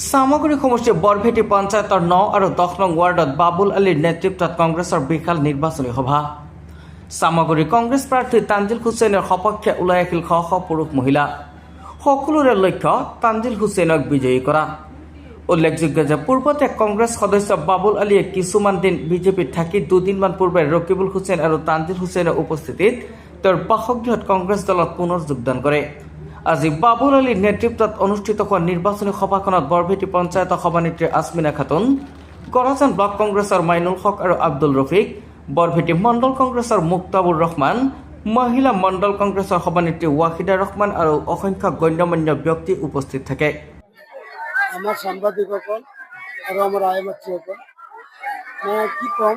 চামগুৰি সমষ্টিৰ বৰভেটি পঞ্চায়তৰ 9 আৰু 10 নং ৱাৰ্ডত বাবুল আলীৰ নেতৃত্বত কংগ্ৰেছৰ বিশাল নিৰ্বাচনী সভা। চামগুৰি কংগ্ৰেছ প্ৰাৰ্থী তানজিল হুছেইনৰ সপক্ষে ওলাই আহিল শ শ পুৰুষ মহিলা। সকলোৰে লক্ষ্য তানজিল হুছেইনক বিজয়ী কৰা। উল্লেখযোগ্য যে পূৰ্বতে কংগ্ৰেছ সদস্য বাবুল আলীয়ে কিছুমান দিন বিজেপিত থাকি দুদিনমান পূৰ্বে ৰকিবুল হুছেইন আৰু তানজিল হুছেইনৰ উপস্থিতিত তেওঁৰ বাসগৃহত কংগ্ৰেছ দলত পুনৰ যোগদান কৰে। আজি বাবুল আলীৰ নেতৃত্বত অনুষ্ঠিত হোৱা নিৰ্বাচনী সভাখনত বৰভেটি পঞ্চায়তৰ সভানেত্ৰী আসমিনা খাতুন, গৰাজান ব্লক কংগ্ৰেছৰ মাইনুল হক আৰু আব্দুল ৰফিক, বৰভেটি মণ্ডল কংগ্ৰেছৰ মুক্তাবুৰ ৰহমান, মহিলা মণ্ডল কংগ্ৰেছৰ সভানেত্ৰী ৱাহিদা ৰহমান আৰু অসংখ্য গণ্যমান্য ব্যক্তি উপস্থিত থাকে। আমাৰ সাংবাদিকসকল আৰু আমাৰ আই মাতৃসকল, মই কি ক'ম,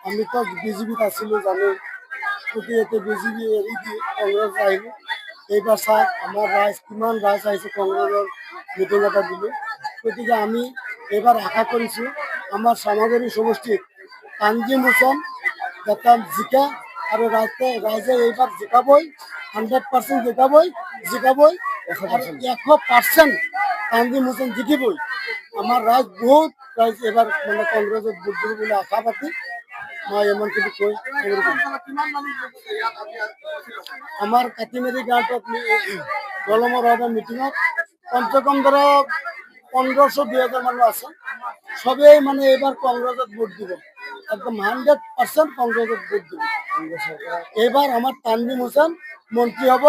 আমি তো বিজেপিত আছিলোঁ জানো, গতিকে বিজেপি এৰি দি কংগ্ৰেছ আহিলোঁ। এইবাৰ চাওক আমাৰ ৰাইজ কিমান ৰাইজ আহিছে, কংগ্ৰেছৰ মিটিং এটা দিলোঁ। গতিকে আমি এইবাৰ আশা কৰিছোঁ আমাৰ চামগুৰি সমষ্টিত তানজিম হুছেইন এটা জিকা আৰু ৰাইজে এইবাৰ জিকাবই, 100% জিকাবই 100% তানজিম হুছেইন জিকিবই। আমার রাইজ বহুত রাইজ এবার মানে কংগ্রেসের ভোট দিব বলে আশা পাতি মই এমন কিছু কই। আমার কাটিমারি গাঁৱত দলমৰ বাবে মিটিঙত কমসে কম ধৰ 1500-2000 মানুহ আছে। সবেই মানে এবার কংগ্রেসের ভোট দিব, একদম 100% কংগ্রেসের ভোট দিব। এবার আমার তানজিম হুছেইন মন্ত্রী হব।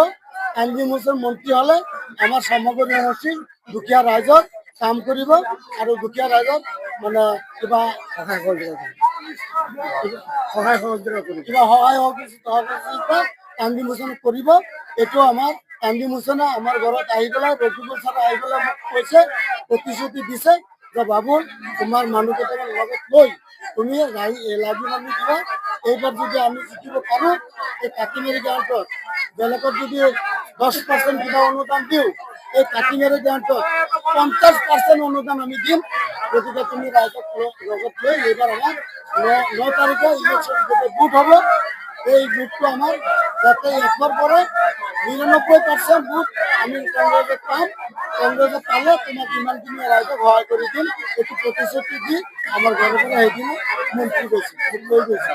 তানজিম হুছেইন মন্ত্রী হলে আমার সমগ্র সমষ্টিৰ দুখীয়া ৰাইজৰ কাম কৰিব আৰু দুখীয়া ৰাইজৰ মানে কিবা সহায় সহযোগিতা তানজিম হুছেইন কৰিব। এইটো আমাৰ তানজিম হুছেইনে আমাৰ ঘৰত আহি পেলাই ৰকিবুল ছাৰে আহি পেলাই মোক কৈছে, প্ৰতিশ্ৰুতি দিছে যে বাবুল তোমাৰ মানুহ কেইটামান লগত লৈ তুমি লাগি মানি দিবা। এইবাৰ যদি আমি জিকিব পাৰোঁ, এই কাটিমাৰি গাঁৱত বেলেগত যদি 10% কিবা অনুদান দিওঁ, এই কাটিমাৰি গাঁৱত 50% অনুদান আমি দিম। গতিকে তুমি ৰাইজক লগত লৈ এইবাৰ আমাৰ 9 তাৰিখে ইলেকশ্যন যেতিয়া বুথ হ'ব, এই বুথটো আমাৰ যাতে 100ৰ পৰা 99% বুথ আমি কংগ্ৰেছত পাম। কংগ্ৰেছত পালে তোমাক ইমানখিনি ৰাইজক সহায় কৰি দিম, এইটো প্ৰতিশ্ৰুতি দি আমাৰ ঘৰৰ পৰা সেইদিনা মন্ত্ৰী গৈছে লৈ গৈছে।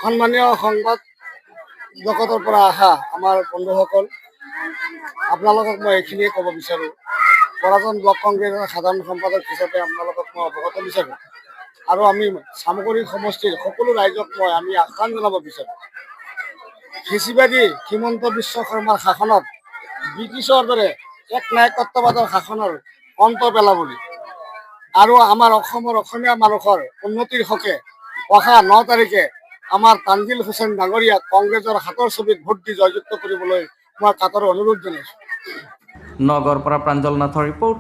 সন্মানীয় সংবাদ জগতৰ পৰা অহা আমাৰ বন্ধুসকল, আপোনালোকক মই এইখিনিয়ে ক'ব বিচাৰোঁ। গৰাজান ব্লক কংগ্ৰেছৰ সাধাৰণ সম্পাদক হিচাপে আপোনালোকক মই অৱগত বিচাৰোঁ আৰু আমি চামগুৰি সমষ্টিৰ সকলো ৰাইজক আমি আহ্বান জনাব বিচাৰোঁ, ফেচিবাদী হিমন্ত বিশ্ব শৰ্মাৰ শাসনত ব্ৰিটিছৰ দৰে এক নায়কত্ববাদৰ শাসনৰ অন্ত পেলাবলৈ আৰু আমাৰ অসমৰ অসমীয়া মানুহৰ উন্নতিৰ হকে অহা 9 তাৰিখে আমাৰ তানজিল হুছেইন ডাঙৰীয়াক কংগ্ৰেছৰ হাতৰ ছবিত ভোট দি জয়যুক্ত কৰিবলৈ মই কাতৰ অনুৰোধ জনাইছোঁ। নগৰ পৰা প্ৰাঞ্জল নাথৰ ৰিপৰ্ট।